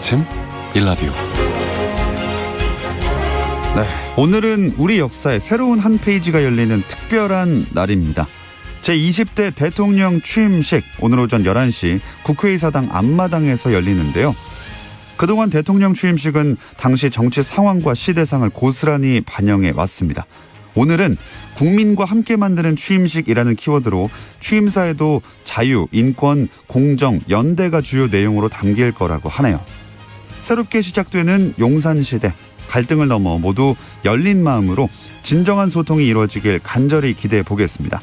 아침 일라디오. 네, 오늘은 우리 역사의 새로운 한 페이지가 열리는 특별한 날입니다. 제20대 대통령 취임식 오늘 오전 11시 국회의사당 앞마당에서 열리는데요. 그동안 대통령 취임식은 당시 정치 상황과 시대상을 고스란히 반영해 왔습니다. 오늘은 국민과 함께 만드는 취임식이라는 키워드로 취임사에도 자유, 인권, 공정, 연대가 주요 내용으로 담길 거라고 하네요. 새롭게 시작되는 용산시대, 갈등을 넘어 모두 열린 마음으로 진정한 소통이 이루어지길 간절히 기대해 보겠습니다.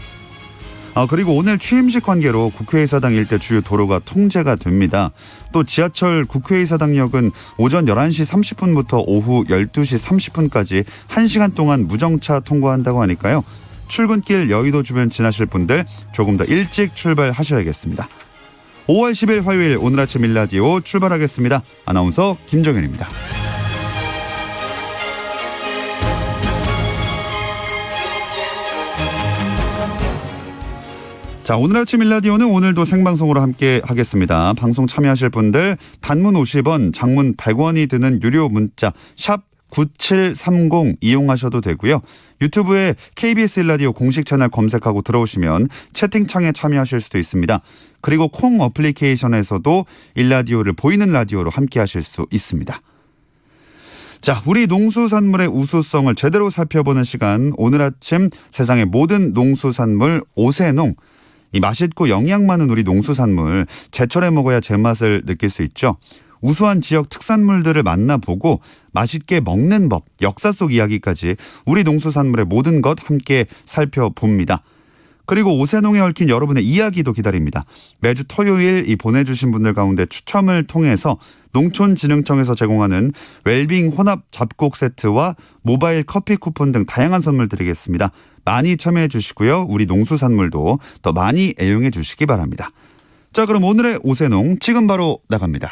그리고 오늘 취임식 관계로 국회의사당 일대 주요 도로가 통제가 됩니다. 또 지하철 국회의사당역은 오전 11시 30분부터 오후 12시 30분까지 1시간 동안 무정차 통과한다고 하니까요. 출근길 여의도 주변 지나실 분들 조금 더 일찍 출발하셔야겠습니다. 5월 10일 화요일 오늘 아침 일라디오 출발하겠습니다. 아나운서 김정현입니다. 자, 오늘 아침 일라디오는 오늘도 생방송으로 함께 하겠습니다. 방송 참여하실 분들 단문 50원, 장문 100원이 드는 유료 문자 샵 9730 이용하셔도 되고요. 유튜브에 KBS 일라디오 공식 채널 검색하고 들어오시면 채팅창에 참여하실 수도 있습니다. 그리고 콩 어플리케이션에서도 일라디오를 보이는 라디오로 함께 하실 수 있습니다. 자, 우리 농수산물의 우수성을 제대로 살펴보는 시간, 오늘 아침 세상의 모든 농수산물 오세농. 이 맛있고 영양 많은 우리 농수산물, 제철에 먹어야 제맛을 느낄 수 있죠. 우수한 지역 특산물들을 만나보고 맛있게 먹는 법, 역사 속 이야기까지 우리 농수산물의 모든 것 함께 살펴봅니다. 그리고 오세농에 얽힌 여러분의 이야기도 기다립니다. 매주 토요일 이 보내주신 분들 가운데 추첨을 통해서 농촌진흥청에서 제공하는 웰빙 혼합 잡곡 세트와 모바일 커피 쿠폰 등 다양한 선물 드리겠습니다. 많이 참여해 주시고요. 우리 농수산물도 더 많이 애용해 주시기 바랍니다. 자, 그럼 오늘의 오세농 지금 바로 나갑니다.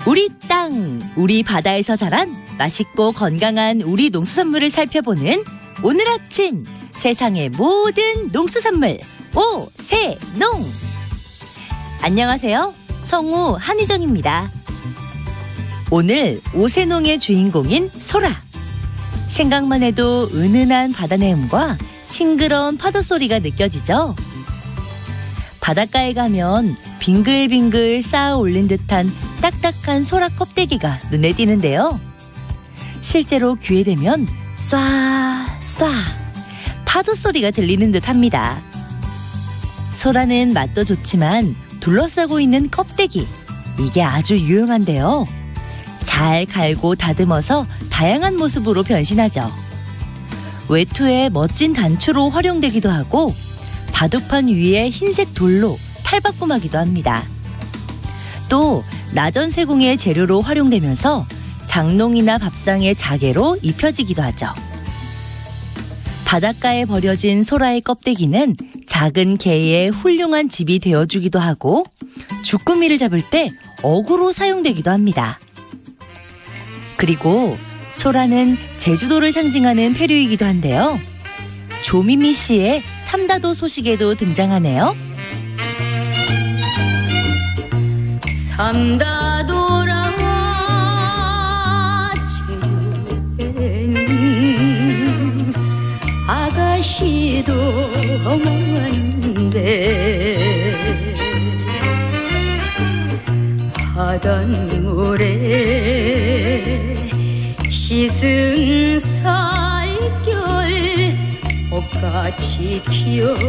우리 땅, 우리 바다에서 자란 맛있고 건강한 우리 농수산물을 살펴보는 오늘 아침 세상의 모든 농수산물 오세농. 안녕하세요. 성우 한희정입니다. 오늘 오세농의 주인공인 소라. 생각만 해도 은은한 바다 내음과 싱그러운 파도 소리가 느껴지죠. 바닷가에 가면 빙글빙글 쌓아 올린 듯한 딱딱한 소라 껍데기가 눈에 띄는데요. 실제로 귀에 대면 쏴쏴 파도 소리가 들리는 듯합니다. 소라는 맛도 좋지만 둘러싸고 있는 껍데기, 이게 아주 유용한데요. 잘 갈고 다듬어서 다양한 모습으로 변신하죠. 외투의 멋진 단추로 활용되기도 하고 바둑판 위에 흰색 돌로 탈바꿈하기도 합니다. 또 나전 세공의 재료로 활용되면서 장롱이나 밥상의 자개로 입혀지기도 하죠. 바닷가에 버려진 소라의 껍데기는 작은 개의 훌륭한 집이 되어주기도 하고 주꾸미를 잡을 때 어구로 사용되기도 합니다. 그리고 소라는 제주도를 상징하는 페류이기도 한데요. 조미미 씨의 삼다도 소식에도 등장하네요. 삼다도라 제주에는 아가씨도 많은데 바닷물에 씻은 살결 옷같이 귀엽더라.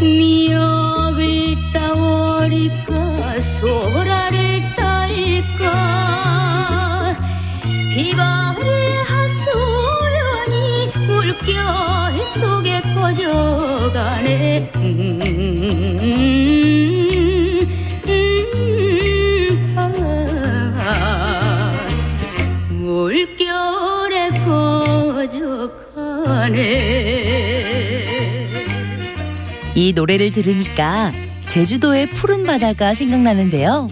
미역을 따오리까 소라를 따일까 비바리 하소연이 물결 속에 꺼져가네. 물결에 꺼져가네. 이 노래를 들으니까 제주도의 푸른 바다가 생각나는데요.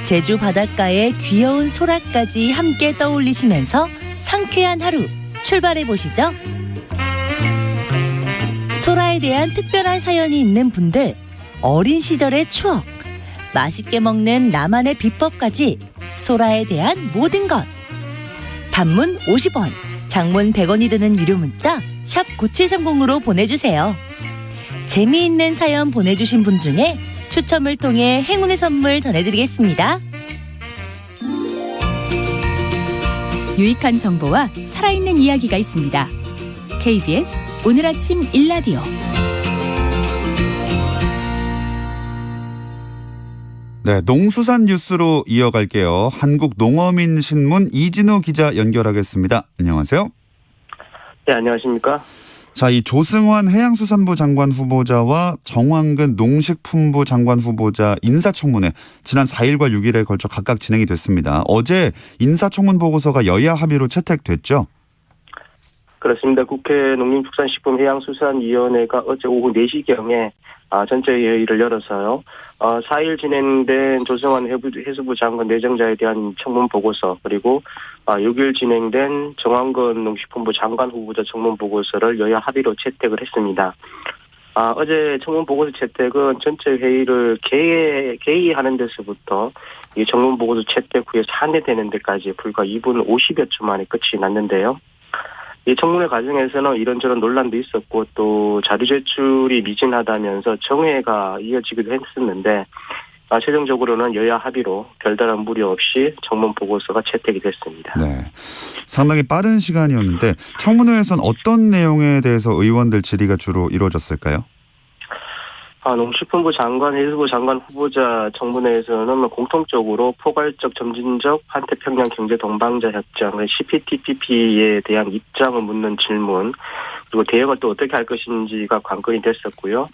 제주 바닷가의 귀여운 소라까지 함께 떠올리시면서 상쾌한 하루 출발해 보시죠. 소라에 대한 특별한 사연이 있는 분들, 어린 시절의 추억, 맛있게 먹는 나만의 비법까지 소라에 대한 모든 것. 단문 50원, 장문 100원이 드는 유료 문자 샵 9730으로 보내주세요. 재미있는 사연 보내주신 분 중에 추첨을 통해 행운의 선물 전해드리겠습니다. 유익한 정보와 살아있는 이야기가 있습니다. KBS 오늘 아침 일라디오. 네, 농수산 뉴스로 이어갈게요. 한국농어민신문 이진우 기자 연결하겠습니다. 안녕하세요. 네, 안녕하십니까. 자, 이 조승환 해양수산부 장관 후보자와 정황근 농식품부 장관 후보자 인사청문회 지난 4일과 6일에 걸쳐 각각 진행이 됐습니다. 어제 인사청문 보고서가 여야 합의로 채택됐죠? 그렇습니다. 국회 농림축산식품해양수산위원회가 어제 오후 4시경에 전체 회의를 열어서요. 4일 진행된 조승환 해수부 장관 내정자에 대한 청문 보고서, 그리고 6일 진행된 정황근 농식품부 장관 후보자 청문 보고서를 여야 합의로 채택을 했습니다. 어제 청문 보고서 채택은 전체 회의를 개의하는 데서부터 이 청문 보고서 채택 후에 산회되는 데까지 불과 2분 50여 초 만에 끝이 났는데요. 이 청문회 과정에서는 이런저런 논란도 있었고 또 자료 제출이 미진하다면서 정회가 이어지기도 했었는데 최종적으로는 여야 합의로 별다른 무리 없이 청문 보고서가 채택이 됐습니다. 네, 상당히 빠른 시간이었는데 청문회에서는 어떤 내용에 대해서 의원들 질의가 주로 이루어졌을까요? 농식품부 장관, 해수부 장관 후보자 청문회에서는 공통적으로 포괄적, 점진적 환태평양 경제 동반자 협정, CPTPP에 대한 입장을 묻는 질문, 그리고 대응을 또 어떻게 할 것인지가 관건이 됐었고요.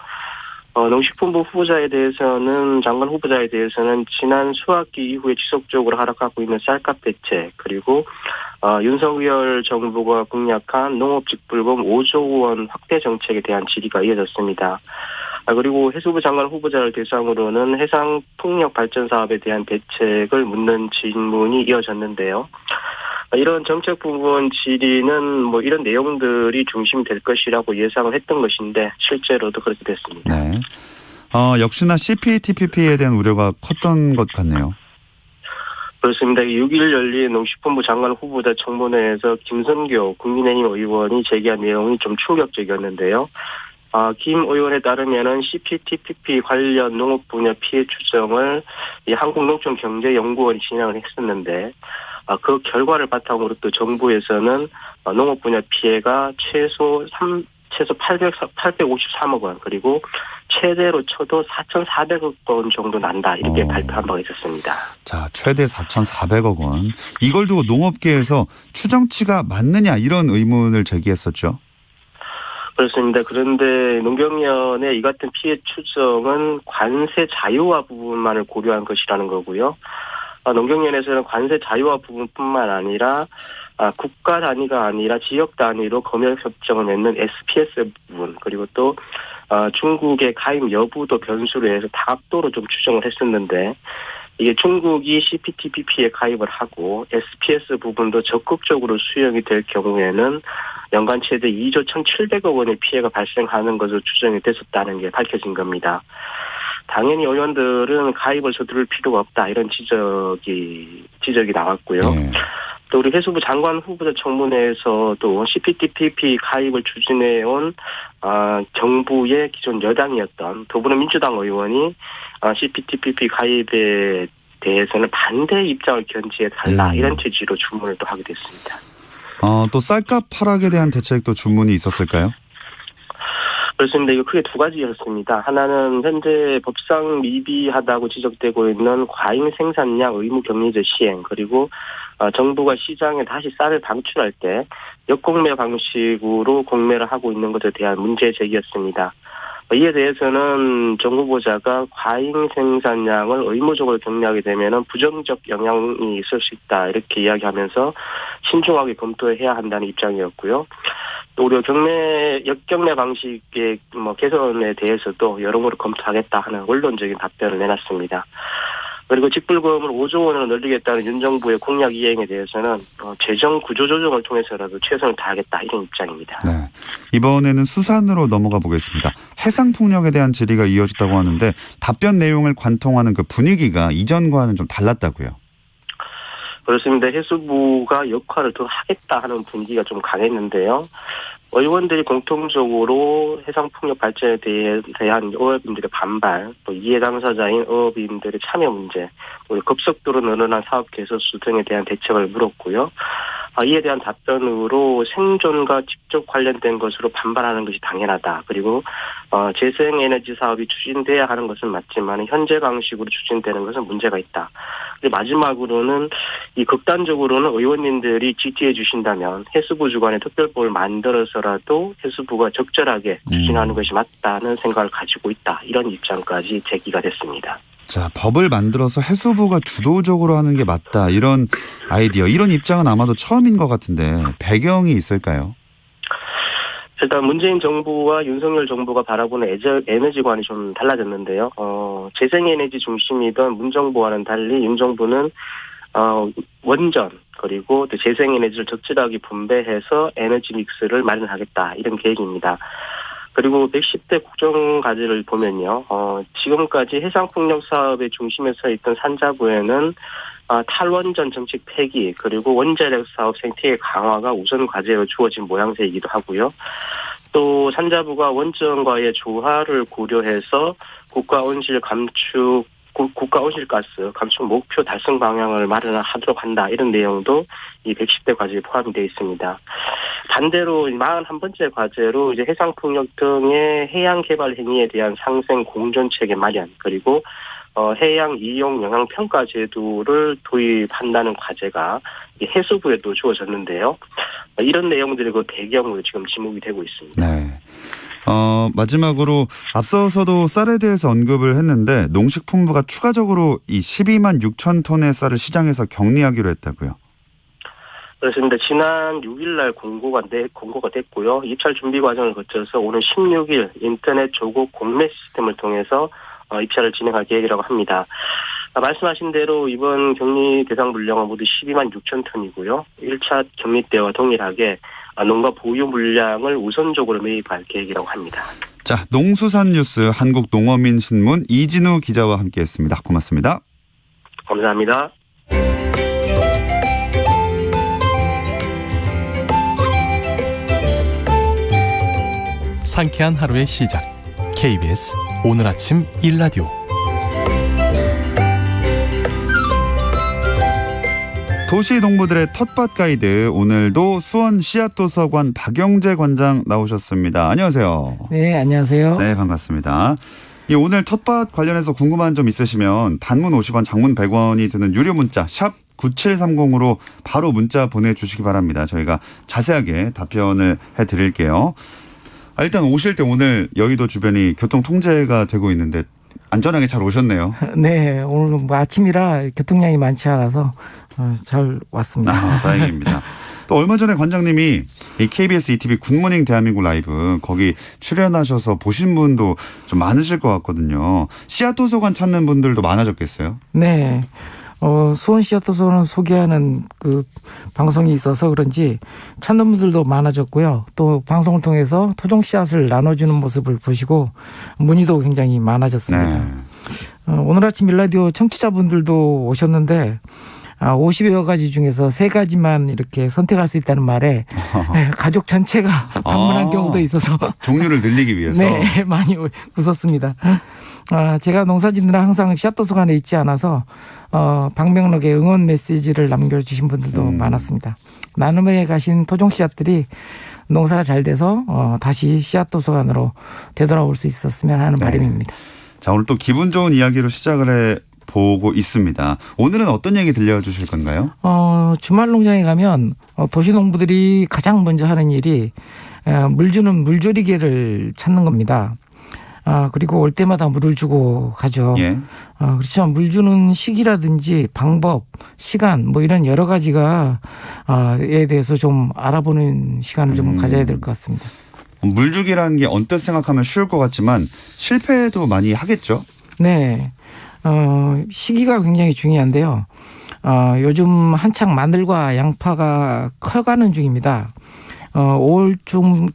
농식품부 후보자에 대해서는, 장관 후보자에 대해서는 지난 수학기 이후에 지속적으로 하락하고 있는 쌀값 대책, 그리고 윤석열 정부가 공약한 농업직불금 5조 원 확대 정책에 대한 질의가 이어졌습니다. 그리고 해수부 장관 후보자를 대상으로는 해상 풍력 발전 사업에 대한 대책을 묻는 질문이 이어졌는데요. 이런 정책 부분 질의는 이런 내용들이 중심이 될 것이라고 예상을 했던 것인데 실제로도 그렇게 됐습니다. 네. 역시나 CPTPP에 대한 우려가 컸던 것 같네요. 그렇습니다. 6일 열린 농식품부 장관 후보자 청문회에서 김선교 국민의힘 의원이 제기한 내용이 좀 충격적이었는데요. 김 의원에 따르면은 CPTPP 관련 농업 분야 피해 추정을 이 한국농촌경제연구원이 진행을 했었는데, 그 결과를 바탕으로 또 정부에서는 농업 분야 피해가 최소 853억 원, 그리고 최대로 쳐도 4,400억 원 정도 난다, 이렇게 발표한 바가 있었습니다. 자, 최대 4,400억 원. 이걸 두고 농업계에서 추정치가 맞느냐 이런 의문을 제기했었죠. 그렇습니다. 그런데 농경위원회 이 같은 피해 추정은 관세 자유화 부분만을 고려한 것이라는 거고요. 농경위원회에서는 관세 자유화 부분뿐만 아니라 국가 단위가 아니라 지역 단위로 검역 협정을 맺는 SPS 부분, 그리고 또 중국의 가입 여부도 변수로 해서 다각도로 좀 추정을 했었는데, 이게 중국이 CPTPP에 가입을 하고 SPS 부분도 적극적으로 수용이 될 경우에는 연간 최대 2조 1,700억 원의 피해가 발생하는 것으로 추정이 됐었다는 게 밝혀진 겁니다. 당연히 의원들은 가입을 서두를 필요가 없다, 이런 지적이 나왔고요. 또 우리 해수부 장관 후보자 청문회에서도 CPTPP 가입을 추진해온 정부의 기존 여당이었던 더불어민주당 의원이 CPTPP 가입에 대해서는 반대 입장을 견지해달라, 이런 취지로 주문을 또 하게 됐습니다. 또 쌀값 하락에 대한 대책도 주문이 있었을까요? 그렇습니다. 이거 크게 두 가지였습니다. 하나는 현재 법상 미비하다고 지적되고 있는 과잉 생산량 의무 격리제 시행, 그리고 정부가 시장에 다시 쌀을 방출할 때 역공매 방식으로 공매를 하고 있는 것에 대한 문제 제기였습니다. 이에 대해서는 정 후보자가 과잉 생산량을 의무적으로 격리하게 되면 부정적 영향이 있을 수 있다, 이렇게 이야기하면서 신중하게 검토해야 한다는 입장이었고요. 또 우리 역경매 방식의 개선에 대해서도 여러모로 검토하겠다 하는 원론적인 답변을 내놨습니다. 그리고 직불금을 5조 원으로 늘리겠다는 윤 정부의 공약 이행에 대해서는 재정 구조 조정을 통해서라도 최선을 다하겠다 이런 입장입니다. 네. 이번에는 수산으로 넘어가 보겠습니다. 해상풍력에 대한 질의가 이어졌다고 하는데 답변 내용을 관통하는 그 분위기가 이전과는 좀 달랐다고요. 그렇습니다. 해수부가 역할을 더 하겠다 하는 분위기가 좀 강했는데요. 의원들이 공통적으로 해상풍력 발전에 대한 어업인들의 반발, 또 이해 당사자인 어업인들의 참여 문제, 또 급속도로 늘어난 사업 개선수 등에 대한 대책을 물었고요. 이에 대한 답변으로 생존과 직접 관련된 것으로 반발하는 것이 당연하다. 그리고 재생에너지 사업이 추진돼야 하는 것은 맞지만 현재 방식으로 추진되는 것은 문제가 있다. 그리고 마지막으로는 이 극단적으로는 의원님들이 지지해 주신다면 해수부 주관의 특별법을 만들어서라도 해수부가 적절하게 추진하는 것이 맞다는 생각을 가지고 있다. 이런 입장까지 제기가 됐습니다. 자, 법을 만들어서 해수부가 주도적으로 하는 게 맞다. 이런 아이디어, 이런 입장은 아마도 처음인 것 같은데 배경이 있을까요? 일단 문재인 정부와 윤석열 정부가 바라보는 에너지관이 좀 달라졌는데요. 재생에너지 중심이던 문 정부와는 달리 윤 정부는 원전 그리고 또 재생에너지를 적절하게 분배해서 에너지 믹스를 마련하겠다 이런 계획입니다. 그리고 110대 국정과제를 보면요. 지금까지 해상풍력 사업의 중심에 서 있던 산자부에는 탈원전 정책 폐기 그리고 원자력 사업 생태계 강화가 우선 과제로 주어진 모양새이기도 하고요. 또 산자부가 원전과의 조화를 고려해서 국가 온실가스 감축 목표 달성 방향을 마련하도록 한다. 이런 내용도 이 110대 과제에 포함이 되어 있습니다. 반대로 41번째 과제로 이제 해상풍력 등의 해양 개발 행위에 대한 상생 공존 체계 마련 그리고 해양 이용 영향 평가 제도를 도입한다는 과제가 해수부에도 주어졌는데요. 이런 내용들이 그 배경으로 지금 지목이 되고 있습니다. 네. 마지막으로 앞서서도 쌀에 대해서 언급을 했는데 농식품부가 추가적으로 이 12만 6천 톤의 쌀을 시장에서 격리하기로 했다고요. 그렇습니다. 지난 6일 날 공고가 됐고요. 입찰 준비 과정을 거쳐서 오는 16일 인터넷 조국 공매 시스템을 통해서 입찰을 진행할 계획이라고 합니다. 말씀하신 대로 이번 격리 대상 물량은 모두 12만 6천 톤이고요. 1차 격리 때와 동일하게 농가 보유 물량을 우선적으로 매입할 계획이라고 합니다. 자, 농수산뉴스 한국농어민신문 이진우 기자와 함께했습니다. 고맙습니다. 감사합니다. 상쾌한 하루의 시작. KBS 오늘 아침 일라디오. 도시 동부들의 텃밭 가이드, 오늘도 수원 씨앗도서관 박영재 관장 나오셨습니다. 안녕하세요. 네, 안녕하세요. 네, 반갑습니다. 오늘 텃밭 관련해서 궁금한 점 있으시면 단문 50원, 장문 100원이 드는 유료 문자 샵 9730으로 바로 문자 보내주시기 바랍니다. 저희가 자세하게 답변을 해드릴게요. 일단 오실 때 오늘 여의도 주변이 교통 통제가 되고 있는데 안전하게 잘 오셨네요. 네, 오늘 뭐 아침이라 교통량이 많지 않아서 잘 왔습니다. 다행입니다. 또 얼마 전에 관장님이 이 KBS ETV 굿모닝 대한민국 라이브 거기 출연하셔서 보신 분도 좀 많으실 것 같거든요. 씨앗도서관 찾는 분들도 많아졌겠어요? 네. 수원 씨앗도서관 소개하는 그 방송이 있어서 그런지 찾는 분들도 많아졌고요. 또 방송을 통해서 토종 씨앗을 나눠주는 모습을 보시고 문의도 굉장히 많아졌습니다. 네. 오늘 아침 일라디오 청취자분들도 오셨는데 50여 가지 중에서 3가지만 이렇게 선택할 수 있다는 말에 가족 전체가 방문한 경우도 있어서 종류를 늘리기 위해서. 네, 많이 웃었습니다. 제가 농사짓느라 항상 씨앗도서관에 있지 않아서 방명록에 응원 메시지를 남겨주신 분들도 많았습니다. 나눔에 가신 토종 씨앗들이 농사가 잘 돼서 다시 씨앗도서관으로 되돌아올 수 있었으면 하는 바람입니다. 자, 오늘 또 기분 좋은 이야기로 시작을 보고 있습니다. 오늘은 어떤 얘기 들려주실 건가요? 주말 농장에 가면 도시농부들이 가장 먼저 하는 일이 물 주는 물조리개를 찾는 겁니다. 그리고 올 때마다 물을 주고 가죠. 예. 그렇지만 물 주는 시기라든지 방법, 시간 뭐 이런 여러 가지가 에 대해서 좀 알아보는 시간을 좀 가져야 될 것 같습니다. 물주기라는 게 언뜻 생각하면 쉬울 것 같지만 실패도 많이 하겠죠? 네. 시기가 굉장히 중요한데요. 요즘 한창 마늘과 양파가 커가는 중입니다. 5월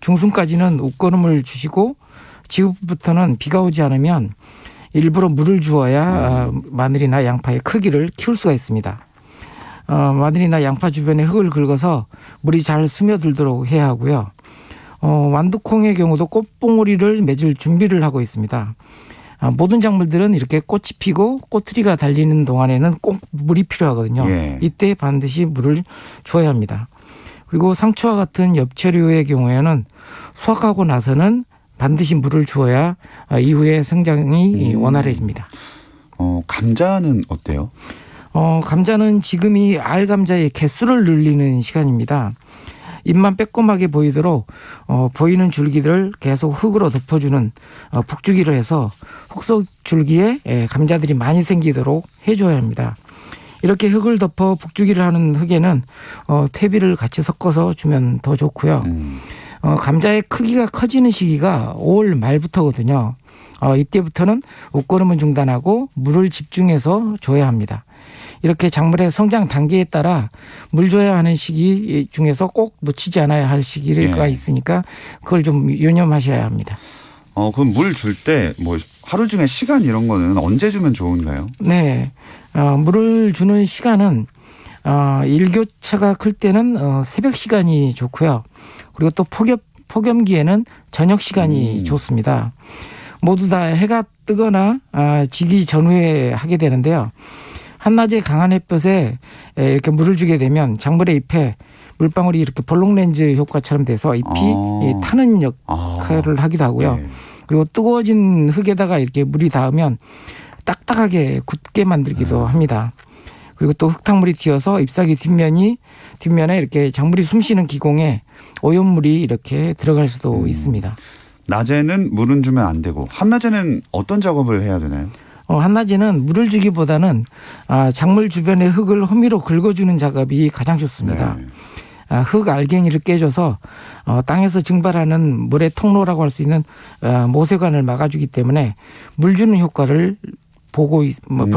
중순까지는 웃거름을 주시고 지금부터는 비가 오지 않으면 일부러 물을 주어야 마늘이나 양파의 크기를 키울 수가 있습니다. 마늘이나 양파 주변에 흙을 긁어서 물이 잘 스며들도록 해야 하고요. 완두콩의 경우도 꽃봉오리를 맺을 준비를 하고 있습니다. 모든 작물들은 이렇게 꽃이 피고 꼬투리가 달리는 동안에는 꼭 물이 필요하거든요. 예. 이때 반드시 물을 주어야 합니다. 그리고 상추와 같은 엽채류의 경우에는 수확하고 나서는 반드시 물을 주어야 이후에 성장이 원활해집니다. 감자는 어때요? 감자는 지금이 알감자의 개수를 늘리는 시간입니다. 잎만 빼꼼하게 보이도록 보이는 줄기를 계속 흙으로 덮어주는 북주기를 해서 흙속 줄기에 감자들이 많이 생기도록 해줘야 합니다. 이렇게 흙을 덮어 북주기를 하는 흙에는 퇴비를 같이 섞어서 주면 더 좋고요. 감자의 크기가 커지는 시기가 5월 말부터거든요. 이때부터는 웃거름은 중단하고 물을 집중해서 줘야 합니다. 이렇게 작물의 성장 단계에 따라 물 줘야 하는 시기 중에서 꼭 놓치지 않아야 할 시기가 있으니까 그걸 좀 유념하셔야 합니다. 그럼 물 줄 때 뭐 하루 중에 시간 이런 거는 언제 주면 좋은가요? 네. 물을 주는 시간은 일교차가 클 때는 새벽 시간이 좋고요. 그리고 또 폭염기에는 저녁 시간이 좋습니다. 모두 다 해가 뜨거나 지기 전후에 하게 되는데요. 한낮에 강한 햇볕에 이렇게 물을 주게 되면 작물의 잎에 물방울이 이렇게 볼록렌즈 효과처럼 돼서 잎이 타는 역할을 하기도 하고요. 네. 그리고 뜨거워진 흙에다가 이렇게 물이 닿으면 딱딱하게 굳게 만들기도 합니다. 그리고 또 흙탕물이 튀어서 잎사귀 뒷면에 이렇게 작물이 숨쉬는 기공에 오염물이 이렇게 들어갈 수도 있습니다. 낮에는 물은 주면 안 되고 한낮에는 어떤 작업을 해야 되나요? 한낮에는 물을 주기보다는 작물 주변의 흙을 호미로 긁어주는 작업이 가장 좋습니다. 네. 흙 알갱이를 깨줘서 땅에서 증발하는 물의 통로라고 할 수 있는 모세관을 막아주기 때문에 물 주는 효과를 볼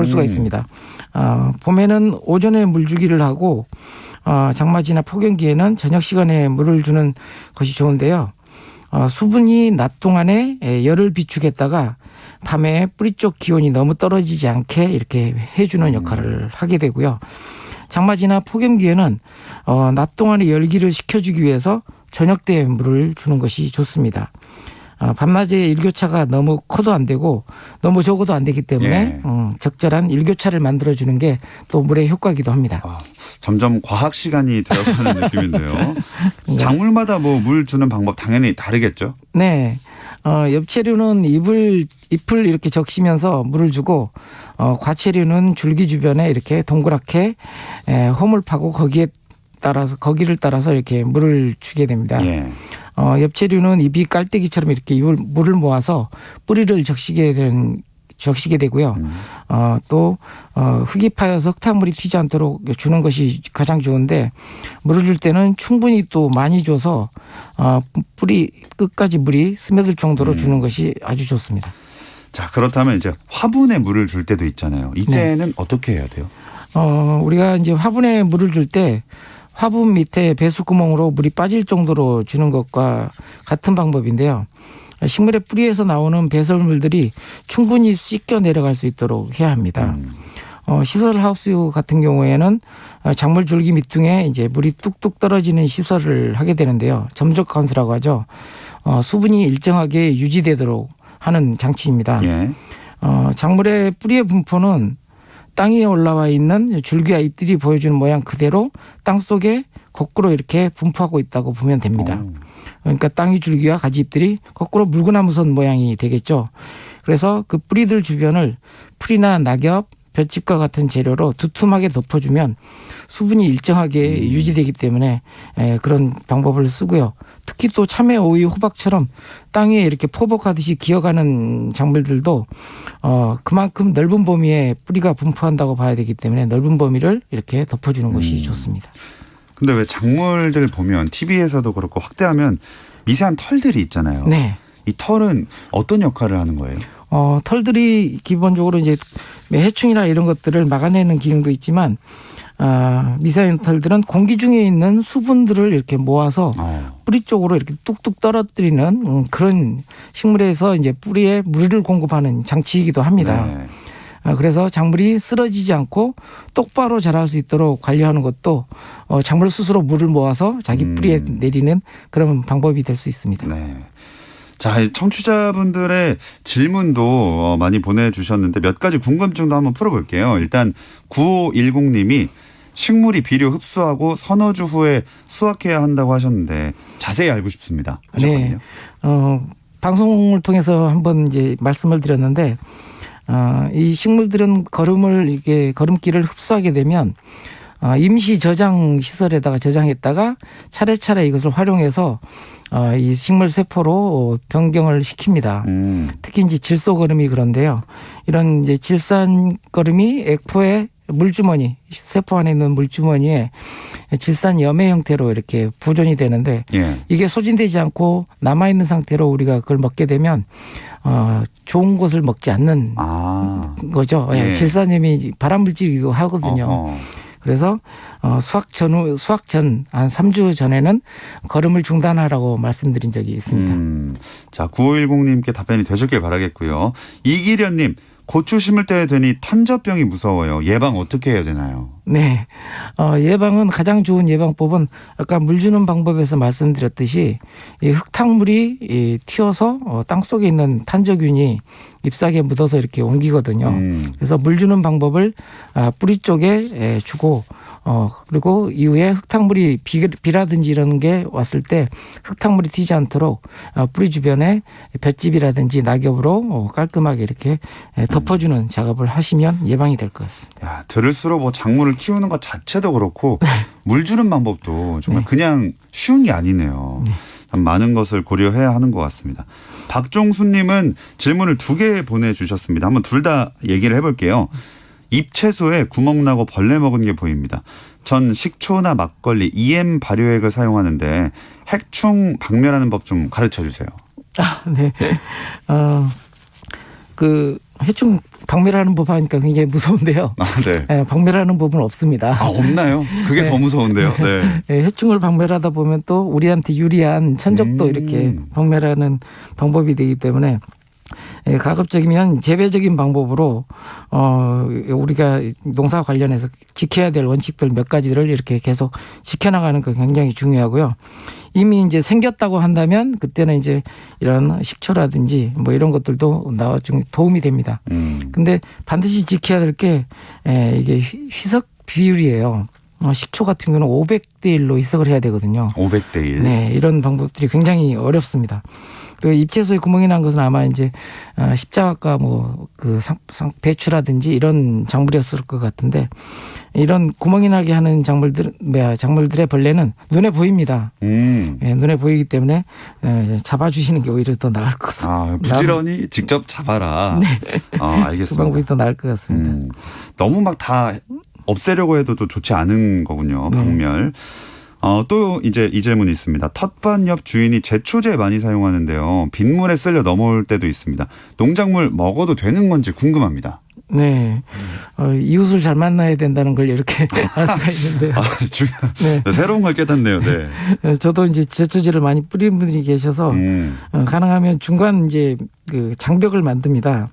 수가 있습니다. 봄에는 오전에 물 주기를 하고 장마지나 폭염기에는 저녁 시간에 물을 주는 것이 좋은데요. 수분이 낮 동안에 열을 비추겠다가 밤에 뿌리 쪽 기온이 너무 떨어지지 않게 이렇게 해주는 역할을 하게 되고요. 장마지나 폭염기에는 낮 동안에 열기를 식혀주기 위해서 저녁 때 물을 주는 것이 좋습니다. 밤낮에 일교차가 너무 커도 안 되고 너무 적어도 안 되기 때문에 적절한 일교차를 만들어주는 게 또 물의 효과이기도 합니다. 점점 과학 시간이 되어가는 느낌인데요. 네. 작물마다 뭐 물 주는 방법 당연히 다르겠죠? 네. 엽채류는 잎을 이렇게 적시면서 물을 주고 과채류는 줄기 주변에 이렇게 동그랗게 홈을 파고 거기를 따라서 이렇게 물을 주게 됩니다. 예. 엽채류는 잎이 깔때기처럼 이렇게 물을 모아서 뿌리를 적시게 되고요. 또 흙이 파여서 흙탕물이 튀지 않도록 주는 것이 가장 좋은데 물을 줄 때는 충분히 또 많이 줘서 뿌리 끝까지 물이 스며들 정도로 주는 것이 아주 좋습니다. 자, 그렇다면 이제 화분에 물을 줄 때도 있잖아요. 이때는 어떻게 해야 돼요? 우리가 이제 화분에 물을 줄 때 화분 밑에 배수구멍으로 물이 빠질 정도로 주는 것과 같은 방법인데요. 식물의 뿌리에서 나오는 배설물들이 충분히 씻겨 내려갈 수 있도록 해야 합니다. 시설 하우스 같은 경우에는 작물 줄기 밑둥에 이제 물이 뚝뚝 떨어지는 시설을 하게 되는데요. 점적 관수라고 하죠. 수분이 일정하게 유지되도록 하는 장치입니다. 예. 작물의 뿌리의 분포는 땅 위에 올라와 있는 줄기와 잎들이 보여주는 모양 그대로 땅 속에 거꾸로 이렇게 분포하고 있다고 보면 됩니다. 그러니까 땅 위 줄기와 가지 잎들이 거꾸로 물구나무선 모양이 되겠죠. 그래서 그 뿌리들 주변을 풀이나 낙엽, 볏짚과 같은 재료로 두툼하게 덮어주면 수분이 일정하게 유지되기 때문에 그런 방법을 쓰고요. 특히 또 참외, 오이, 호박처럼 땅 위에 이렇게 포복하듯이 기어가는 작물들도 그만큼 넓은 범위에 뿌리가 분포한다고 봐야 되기 때문에 넓은 범위를 이렇게 덮어주는 것이 좋습니다. 근데 왜 작물들 보면 TV에서도 그렇고 확대하면 미세한 털들이 있잖아요. 네. 이 털은 어떤 역할을 하는 거예요? 털들이 기본적으로 이제 해충이나 이런 것들을 막아내는 기능도 있지만 미세한 털들은 공기 중에 있는 수분들을 이렇게 모아서 뿌리 쪽으로 이렇게 뚝뚝 떨어뜨리는 그런 식물에서 이제 뿌리에 물을 공급하는 장치이기도 합니다. 네. 그래서 작물이 쓰러지지 않고 똑바로 자랄 수 있도록 관리하는 것도 작물 스스로 물을 모아서 자기 뿌리에 내리는 그런 방법이 될 수 있습니다. 네. 자, 청취자분들의 질문도 많이 보내주셨는데 몇 가지 궁금증도 한번 풀어볼게요. 일단 9510님이 식물이 비료 흡수하고 서너 주 후에 수확해야 한다고 하셨는데 자세히 알고 싶습니다 하셨거든요. 네. 방송을 통해서 한번 이제 말씀을 드렸는데 이 식물들은 걸음기를 흡수하게 되면 임시 저장 시설에다가 저장했다가 차례차례 이것을 활용해서 이 식물 세포로 변경을 시킵니다. 특히 이제 질소거름이 그런데요. 이런 이제 질산거름이 액포의 물주머니, 세포 안에 있는 물주머니에 질산염의 형태로 이렇게 보존이 되는데 이게 소진되지 않고 남아있는 상태로 우리가 그걸 먹게 되면 좋은 것을 먹지 않는 거죠. 질산염이 발암물질이기도 하거든요. 그래서 수확 전 한 3주 전에는 걸음을 중단하라고 말씀드린 적이 있습니다. 자, 9510님께 답변이 되셨길 바라겠고요. 이기련님, 고추 심을 때 되니 탄저병이 무서워요. 예방 어떻게 해야 되나요? 네. 예방은 가장 좋은 예방법은 아까 물 주는 방법에서 말씀드렸듯이 이 흙탕물이 튀어서 땅 속에 있는 탄저균이 잎사귀에 묻어서 이렇게 옮기거든요. 그래서 물 주는 방법을 뿌리 쪽에 주고 그리고 이후에 흙탕물이 비라든지 이런 게 왔을 때 흙탕물이 튀지 않도록 뿌리 주변에 볏짚이라든지 낙엽으로 깔끔하게 이렇게 덮어주는 작업을 하시면 예방이 될 것 같습니다. 야, 들을수록 뭐 작물을 키우는 것 자체도 그렇고 물 주는 방법도 정말 그냥 쉬운 게 아니네요. 참 많은 것을 고려해야 하는 것 같습니다. 박종수님은 질문을 2개 보내주셨습니다. 한번 둘 다 얘기를 해볼게요. 잎채소에 구멍 나고 벌레 먹은 게 보입니다. 전 식초나 막걸리, EM 발효액을 사용하는데 해충 박멸하는 법 좀 가르쳐 주세요. 네. 그 해충 박멸하는 법 하니까 굉장히 무서운데요. 네, 박멸하는 법은 없습니다. 없나요? 그게 더 무서운데요. 네. 네, 해충을 박멸하다 보면 또 우리한테 유리한 천적도 이렇게 박멸하는 방법이 되기 때문에 가급적이면 재배적인 방법으로 우리가 농사 관련해서 지켜야 될 원칙들 몇 가지를 이렇게 계속 지켜나가는 거 굉장히 중요하고요. 이미 이제 생겼다고 한다면 그때는 이제 이런 식초라든지 뭐 이런 것들도 좀 도움이 됩니다. 근데 반드시 지켜야 될 게 이게 희석 비율이에요. 식초 같은 경우는 500대 1로 희석을 해야 되거든요. 500대 1. 네, 이런 방법들이 굉장히 어렵습니다. 그리고 잎채소에 구멍이 난 것은 아마 이제 십자가 뭐 그 배추라든지 이런 작물이었을 것 같은데 이런 구멍이 나게 하는 작물들의 벌레는 눈에 보입니다. 네, 눈에 보이기 때문에 잡아주시는 게 오히려 더 나을 것 같습니다. 부지런히 직접 잡아라. 네. 알겠습니다. 그 방법이 더 나을 것 같습니다. 너무 막 다 없애려고 해도 또 좋지 않은 거군요. 박멸. 또 이제 이 질문이 있습니다. 텃밭 옆 주인이 제초제 많이 사용하는데요. 빗물에 쓸려 넘어올 때도 있습니다. 농작물 먹어도 되는 건지 궁금합니다. 네. 이웃을 잘 만나야 된다는 걸 이렇게 알 수가 있는데요. 네. 새로운 걸 깨닫네요. 네. 저도 이제 제초제를 많이 뿌리는 분들이 계셔서 가능하면 중간 이제 그 장벽을 만듭니다.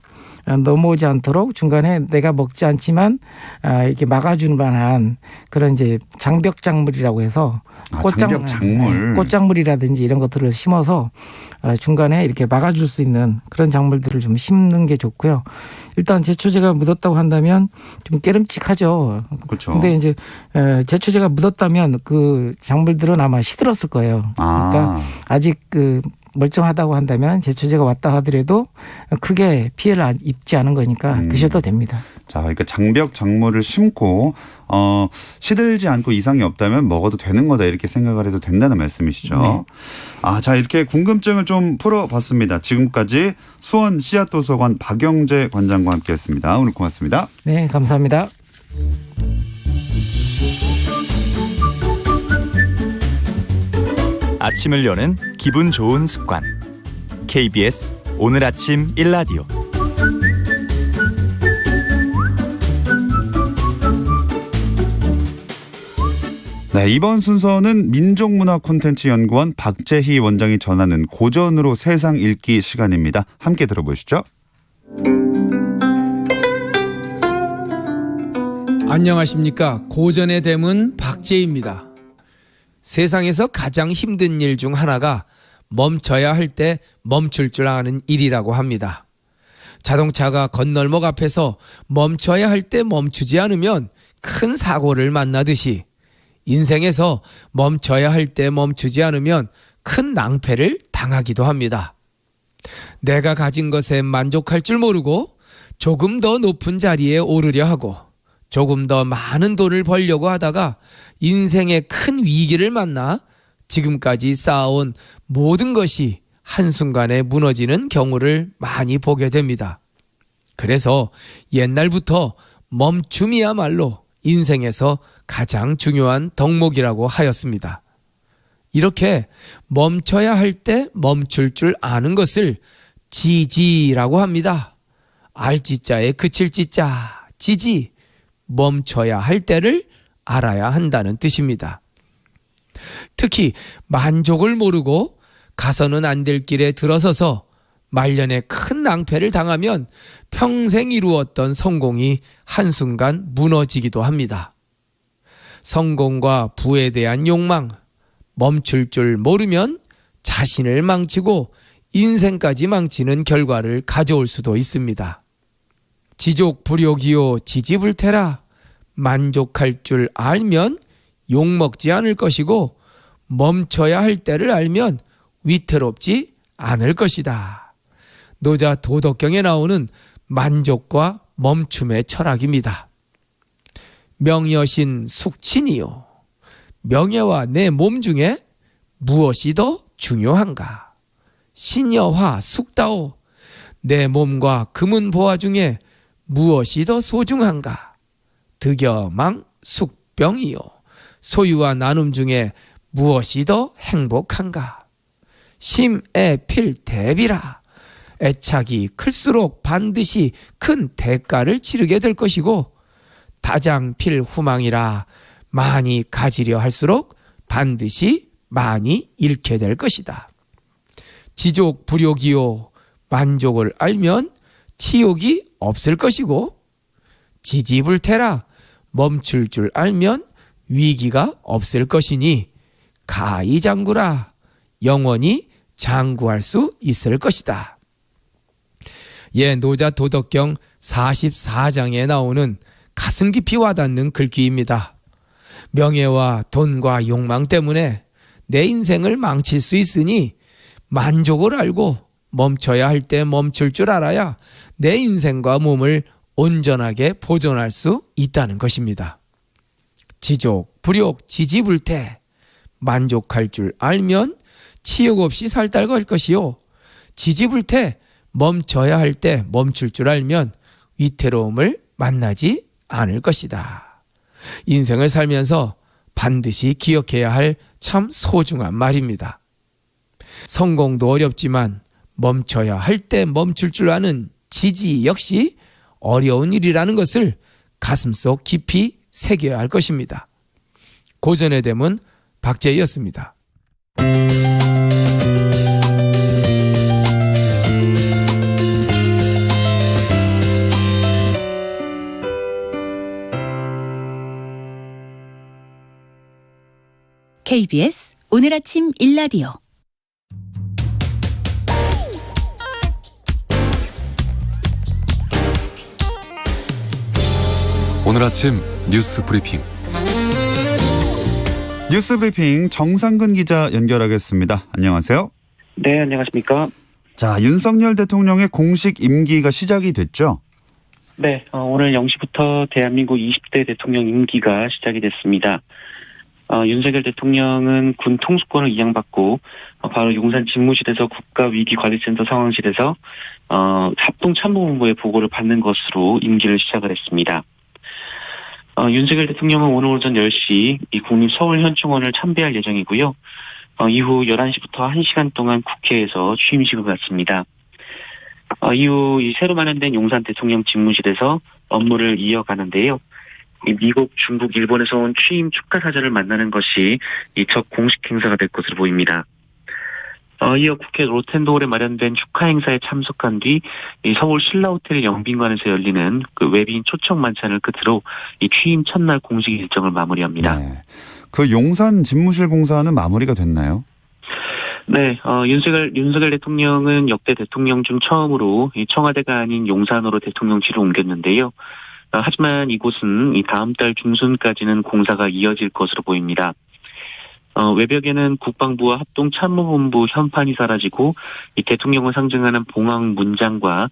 넘어오지 않도록 중간에 내가 먹지 않지만 이렇게 막아줄 만한 그런 이제 장벽 작물이라고 해서 장벽 작물. 꽃작물이라든지 이런 것들을 심어서 중간에 이렇게 막아줄 수 있는 그런 작물들을 좀 심는 게 좋고요. 일단 제초제가 묻었다고 한다면 좀 깨름칙하죠. 그렇죠. 근데 이제 제초제가 묻었다면 그 작물들은 아마 시들었을 거예요. 그러니까 아직 그 멀쩡하다고 한다면 제초제가 왔다 하더라도 크게 피해를 입지 않은 거니까 드셔도 됩니다. 자, 그러니까 장벽 작물을 심고 시들지 않고 이상이 없다면 먹어도 되는 거다 이렇게 생각을 해도 된다는 말씀이시죠. 네. 자, 이렇게 궁금증을 좀 풀어봤습니다. 지금까지 수원 씨앗도서관 박영재 관장과 함께했습니다. 오늘 고맙습니다. 네, 감사합니다. 아침을 여는 기분 좋은 습관. KBS 오늘 아침 1라디오. 네, 이번 순서는 민족문화콘텐츠연구원 박재희 원장이 전하는 고전으로 세상 읽기 시간입니다. 함께 들어보시죠. 안녕하십니까. 고전의 대문 박재희입니다. 세상에서 가장 힘든 일 중 하나가 멈춰야 할 때 멈출 줄 아는 일이라고 합니다. 자동차가 건널목 앞에서 멈춰야 할 때 멈추지 않으면 큰 사고를 만나듯이 인생에서 멈춰야 할 때 멈추지 않으면 큰 낭패를 당하기도 합니다. 내가 가진 것에 만족할 줄 모르고 조금 더 높은 자리에 오르려 하고 조금 더 많은 돈을 벌려고 하다가 인생의 큰 위기를 만나 지금까지 쌓아온 모든 것이 한순간에 무너지는 경우를 많이 보게 됩니다. 그래서 옛날부터 멈춤이야말로 인생에서 가장 중요한 덕목이라고 하였습니다. 이렇게 멈춰야 할 때 멈출 줄 아는 것을 지지라고 합니다. 알지자에 그칠 지자, 지지. 멈춰야 할 때를 알아야 한다는 뜻입니다. 특히 만족을 모르고 가서는 안 될 길에 들어서서 말년에 큰 낭패를 당하면 평생 이루었던 성공이 한순간 무너지기도 합니다. 성공과 부에 대한 욕망, 멈출 줄 모르면 자신을 망치고 인생까지 망치는 결과를 가져올 수도 있습니다. 지족불욕이요 지지불태라. 만족할 줄 알면 욕먹지 않을 것이고 멈춰야 할 때를 알면 위태롭지 않을 것이다. 노자 도덕경에 나오는 만족과 멈춤의 철학입니다. 명여신 숙친이요. 명예와 내 몸 중에 무엇이 더 중요한가? 신여화 숙다오. 내 몸과 금은 보화 중에 무엇이 더 소중한가? 득여망 숙병이요. 소유와 나눔 중에 무엇이 더 행복한가? 심애필대비라. 애착이 클수록 반드시 큰 대가를 치르게 될 것이고 다장필후망이라. 많이 가지려 할수록 반드시 많이 잃게 될 것이다. 지족불욕이요. 만족을 알면 치욕이 없을 것이고 지지불태라. 멈출 줄 알면 위기가 없을 것이니 가이장구라. 영원히 장구할 수 있을 것이다. 노자 도덕경 44장에 나오는 가슴 깊이 와닿는 글귀입니다. 명예와 돈과 욕망 때문에 내 인생을 망칠 수 있으니 만족을 알고 멈춰야 할 때 멈출 줄 알아야 내 인생과 몸을 온전하게 보존할 수 있다는 것입니다. 지족, 불욕, 지지불태. 만족할 줄 알면 치욕 없이 살다갈 것이요. 지지불태. 멈춰야 할 때 멈출 줄 알면 위태로움을 만나지 않을 것이다. 인생을 살면서 반드시 기억해야 할 참 소중한 말입니다. 성공도 어렵지만 멈춰야 할 때 멈출 줄 아는 지지 역시 어려운 일이라는 것을 가슴속 깊이 새겨야 할 것입니다. 고전의 대문 박재희였습니다. KBS 오늘 아침 일라디오. 오늘 아침 뉴스 브리핑. 뉴스 브리핑 정상근 기자 연결하겠습니다. 안녕하세요. 네, 안녕하십니까. 자, 윤석열 대통령의 공식 임기가 시작이 됐죠? 네, 오늘 0시부터 대한민국 20대 대통령 임기가 시작이 됐습니다. 윤석열 대통령은 군 통수권을 이양받고 바로 용산 집무실에서 국가위기관리센터 상황실에서 합동참모본부의 보고를 받는 것으로 임기를 시작을 했습니다. 윤석열 대통령은 오늘 오전 10시 이 국립서울현충원을 참배할 예정이고요. 이후 11시부터 1시간 동안 국회에서 취임식을 갖습니다. 이후 이 새로 마련된 용산 대통령 집무실에서 업무를 이어가는데요. 이 미국, 중국, 일본에서 온 취임 축하사절을 만나는 것이 이 첫 공식 행사가 될 것으로 보입니다. 이어 국회 로텐도홀에 마련된 축하 행사에 참석한 뒤 이 서울 신라호텔 영빈관에서 열리는 그 외빈 초청 만찬을 끝으로 이 취임 첫날 공식 일정을 마무리합니다. 네. 그 용산 집무실 공사는 마무리가 됐나요? 네, 윤석열 대통령은 역대 대통령 중 처음으로 이 청와대가 아닌 용산으로 대통령실을 옮겼는데요. 하지만 이곳은 이 다음 달 중순까지는 공사가 이어질 것으로 보입니다. 외벽에는 국방부와 합동참모본부 현판이 사라지고 이 대통령을 상징하는 봉황 문장과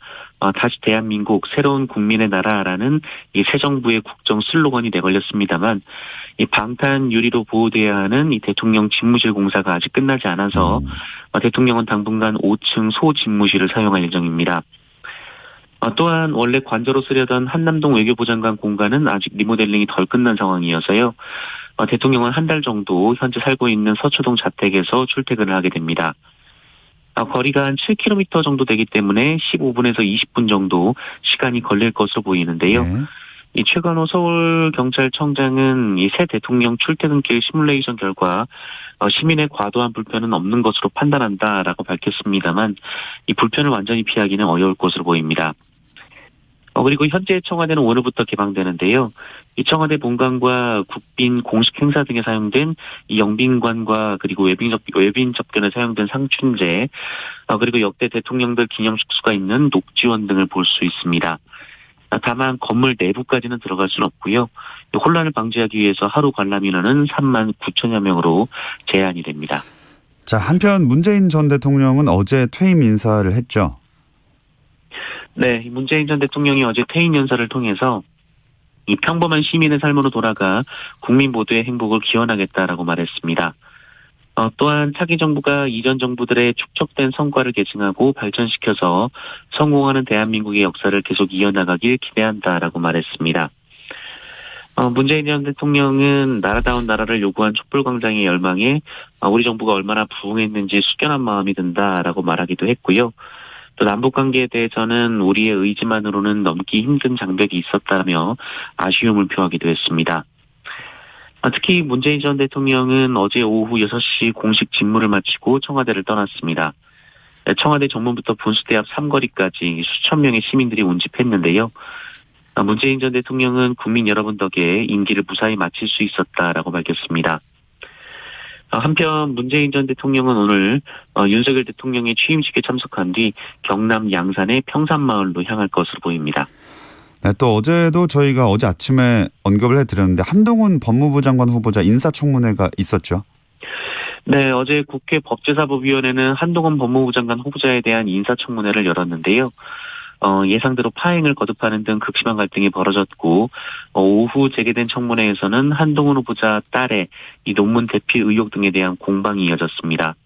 다시 대한민국 새로운 국민의 나라라는 이 새 정부의 국정 슬로건이 내걸렸습니다만 이 방탄 유리로 보호돼야 하는 이 대통령 집무실 공사가 아직 끝나지 않아서 대통령은 당분간 5층 소집무실을 사용할 예정입니다. 또한 원래 관저로 쓰려던 한남동 외교부장관 공간은 아직 리모델링이 덜 끝난 상황이어서요. 대통령은 한 달 정도 현재 살고 있는 서초동 자택에서 출퇴근을 하게 됩니다. 거리가 한 7km 정도 되기 때문에 15분에서 20분 정도 시간이 걸릴 것으로 보이는데요. 네. 이 최관호 서울경찰청장은 이 새 대통령 출퇴근길 시뮬레이션 결과 시민의 과도한 불편은 없는 것으로 판단한다라고 밝혔습니다만 이 불편을 완전히 피하기는 어려울 것으로 보입니다. 그리고 현재 청와대는 오늘부터 개방되는데요. 이 청와대 본관과 국빈 공식 행사 등에 사용된 이 영빈관과 그리고 외빈 접견에 사용된 상춘제, 그리고 역대 대통령들 기념 식수가 있는 녹지원 등을 볼 수 있습니다. 다만 건물 내부까지는 들어갈 수는 없고요. 혼란을 방지하기 위해서 하루 관람 인원은 3만 9천여 명으로 제한이 됩니다. 자, 한편 문재인 전 대통령은 어제 퇴임 인사를 했죠. 네, 문재인 전 대통령이 어제 퇴임 연설을 통해서 이 평범한 시민의 삶으로 돌아가 국민 모두의 행복을 기원하겠다라고 말했습니다. 또한 차기 정부가 이전 정부들의 축적된 성과를 계승하고 발전시켜서 성공하는 대한민국의 역사를 계속 이어나가길 기대한다라고 말했습니다. 문재인 전 대통령은 나라다운 나라를 요구한 촛불광장의 열망에 우리 정부가 얼마나 부응했는지 숙연한 마음이 든다라고 말하기도 했고요. 또 남북관계에 대해서는 우리의 의지만으로는 넘기 힘든 장벽이 있었다며 아쉬움을 표하기도 했습니다. 특히 문재인 전 대통령은 어제 오후 6시 공식 직무를 마치고 청와대를 떠났습니다. 청와대 정문부터 분수대 앞 삼거리까지 수천 명의 시민들이 운집했는데요. 문재인 전 대통령은 국민 여러분 덕에 임기를 무사히 마칠 수 있었다라고 밝혔습니다. 한편 문재인 전 대통령은 오늘 윤석열 대통령의 취임식에 참석한 뒤 경남 양산의 평산마을로 향할 것으로 보입니다. 네, 또 어제도 저희가 어제 아침에 언급을 해드렸는데 한동훈 법무부 장관 후보자 인사청문회가 있었죠. 네, 어제 국회 법제사법위원회는 한동훈 법무부 장관 후보자에 대한 인사청문회를 열었는데요. 예상대로 파행을 거듭하는 등 극심한 갈등이 벌어졌고 오후 재개된 청문회에서는 한동훈 후보자 딸의 이 논문 대필 의혹 등에 대한 공방이 이어졌습니다.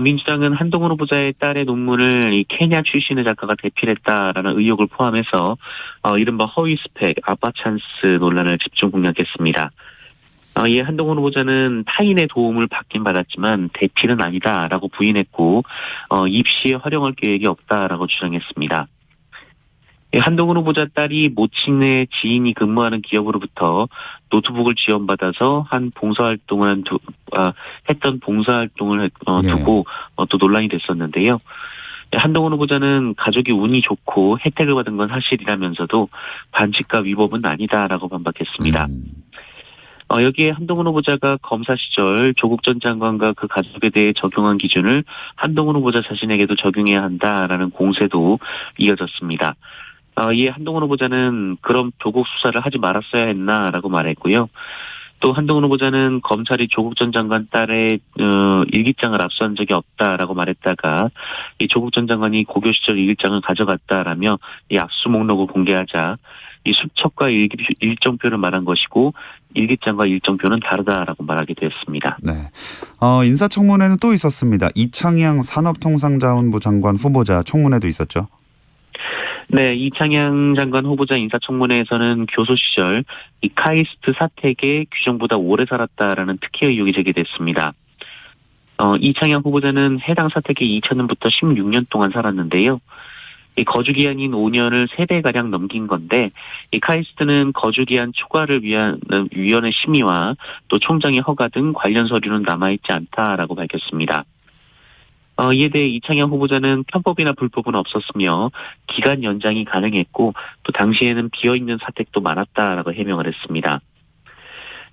민주당은 한동훈 후보자의 딸의 논문을 이 케냐 출신의 작가가 대필했다라는 의혹을 포함해서 이른바 허위 스펙, 아빠 찬스 논란을 집중 공략했습니다. 이에 한동훈 후보자는 타인의 도움을 받긴 받았지만 대필은 아니다라고 부인했고 입시에 활용할 계획이 없다라고 주장했습니다. 한동훈 후보자 딸이 모친의 지인이 근무하는 기업으로부터 노트북을 지원받아서 한 봉사활동을 했던 봉사활동을 두고 또 논란이 됐었는데요. 한동훈 후보자는 가족이 운이 좋고 혜택을 받은 건 사실이라면서도 반칙과 위법은 아니다라고 반박했습니다. 여기에 한동훈 후보자가 검사 시절 조국 전 장관과 그 가족에 대해 적용한 기준을 한동훈 후보자 자신에게도 적용해야 한다라는 공세도 이어졌습니다. 이에 한동훈 후보자는 그럼 조국 수사를 하지 말았어야 했나라고 말했고요. 또 한동훈 후보자는 검찰이 조국 전 장관 딸의 일기장을 압수한 적이 없다라고 말했다가 이 조국 전 장관이 고교 시절 일기장을 가져갔다라며 이 압수 목록을 공개하자 이 수첩과 일정표를 말한 것이고 일기장과 일정표는 다르다라고 말하기도 했습니다. 네. 인사청문회는 또 있었습니다. 이창양 산업통상자원부 장관 후보자 청문회도 있었죠. 네, 이창양 장관 후보자 인사청문회에서는 교수 시절 이 카이스트 사택에 규정보다 오래 살았다라는 특혜 의혹이 제기됐습니다. 이창양 후보자는 해당 사택에 2000년부터 16년 동안 살았는데요. 이 거주기한인 5년을 3배가량 넘긴 건데, 이 카이스트는 거주기한 초과를 위한 위원회 심의와 또 총장의 허가 등 관련 서류는 남아있지 않다라고 밝혔습니다. 이에 대해 이창양 후보자는 편법이나 불법은 없었으며 기간 연장이 가능했고 또 당시에는 비어있는 사택도 많았다라고 해명을 했습니다.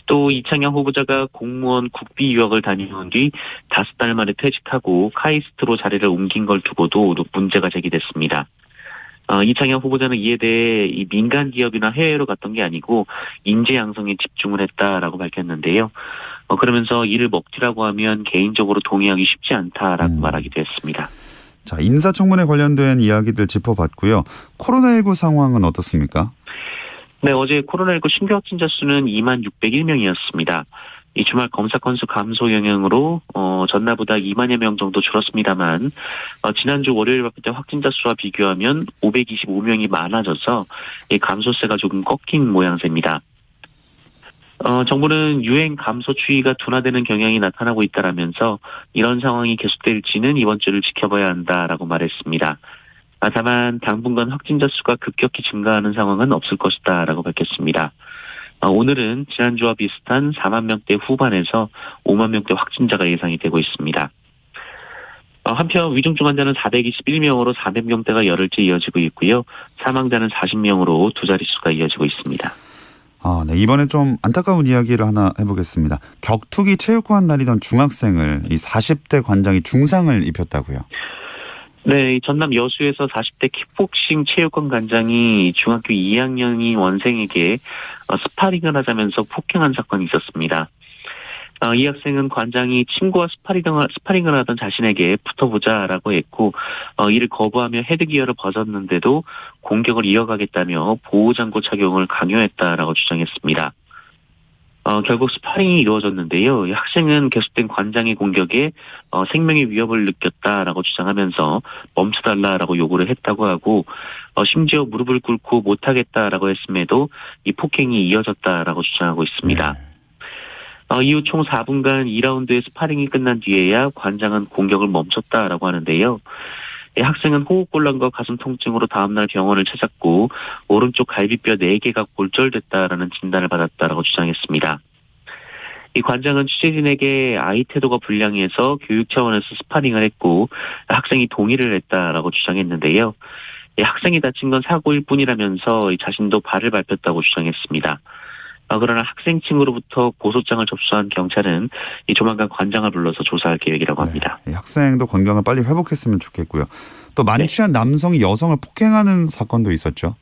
또 이창양 후보자가 공무원 국비 유학을 다녀온 뒤 5달 만에 퇴직하고 카이스트로 자리를 옮긴 걸 두고도 문제가 제기됐습니다. 이창양 후보자는 이에 대해 이 민간 기업이나 해외로 갔던 게 아니고 인재 양성에 집중을 했다라고 밝혔는데요. 그러면서 이를 먹튀라고 하면 개인적으로 동의하기 쉽지 않다라고 말하기도 했습니다. 자, 인사청문회 관련된 이야기들 짚어봤고요. 코로나19 상황은 어떻습니까? 네, 어제 코로나19 신규 확진자 수는 26,601명이었습니다. 이 주말 검사 건수 감소 영향으로 전날보다 2만여 명 정도 줄었습니다만 지난주 월요일 발표 때 확진자 수와 비교하면 525명이 많아져서 이 감소세가 조금 꺾인 모양새입니다. 정부는 유행 감소 추이가 둔화되는 경향이 나타나고 있다라면서 이런 상황이 계속될지는 이번 주를 지켜봐야 한다라고 말했습니다. 다만 당분간 확진자 수가 급격히 증가하는 상황은 없을 것이다라고 밝혔습니다. 오늘은 지난주와 비슷한 4만 명대 후반에서 5만 명대 확진자가 예상이 되고 있습니다. 한편 위중증 환자는 421명으로 400명대가 열흘째 이어지고 있고요. 사망자는 40명으로 두 자릿수가 이어지고 있습니다. 네. 이번에 좀 안타까운 이야기를 하나 해보겠습니다. 격투기 체육관 다니던 중학생을 이 40대 관장이 중상을 입혔다고요. 네, 전남 여수에서 40대 킥복싱 체육관 관장이 중학교 2학년인 원생에게 스파링을 하자면서 폭행한 사건이 있었습니다. 이 학생은 관장이 친구와 스파링을 하던 자신에게 붙어보자라고 했고 이를 거부하며 헤드기어를 벗었는데도 공격을 이어가겠다며 보호장구 착용을 강요했다라고 주장했습니다. 결국 스파링이 이루어졌는데요. 이 학생은 계속된 관장의 공격에 생명의 위협을 느꼈다라고 주장하면서 멈춰달라라고 요구를 했다고 하고 심지어 무릎을 꿇고 못하겠다라고 했음에도 이 폭행이 이어졌다라고 주장하고 있습니다. 이후 총 4분간 2라운드의 스파링이 끝난 뒤에야 관장은 공격을 멈췄다라고 하는데요. 학생은 호흡곤란과 가슴 통증으로 다음날 병원을 찾았고 오른쪽 갈비뼈 4개가 골절됐다라는 진단을 받았다라고 주장했습니다. 이 관장은 취재진에게 아이 태도가 불량해서 교육 차원에서 스파링을 했고 학생이 동의를 했다라고 주장했는데요. 학생이 다친 건 사고일 뿐이라면서 자신도 발을 밟혔다고 주장했습니다. 그러나 학생 층으로부터 고소장을 접수한 경찰은 조만간 관장을 불러서 조사할 계획이라고 합니다. 네, 학생도 건강을 빨리 회복했으면 좋겠고요. 또 만취한 남성이 여성을 폭행하는 사건도 있었죠.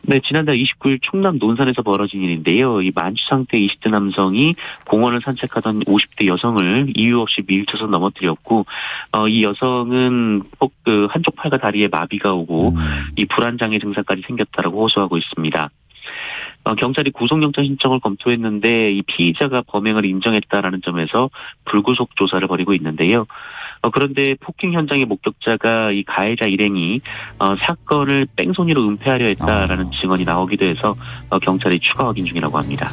네, 지난달 29일 충남 논산에서 벌어진 일인데요. 이 만취 상태 20대 남성이 공원을 산책하던 50대 여성을 이유 없이 밀쳐서 넘어뜨렸고 이 여성은 한쪽 팔과 다리에 마비가 오고 이 불안장애 증상까지 생겼다라고 호소하고 있습니다. 경찰이 구속영장 신청을 검토했는데 이 피의자가 범행을 인정했다라는 점에서 불구속 조사를 벌이고 있는데요. 그런데 폭행 현장의 목격자가 이 가해자 일행이 사건을 뺑소니로 은폐하려 했다라는 증언이 나오기도 해서 경찰이 추가 확인 중이라고 합니다.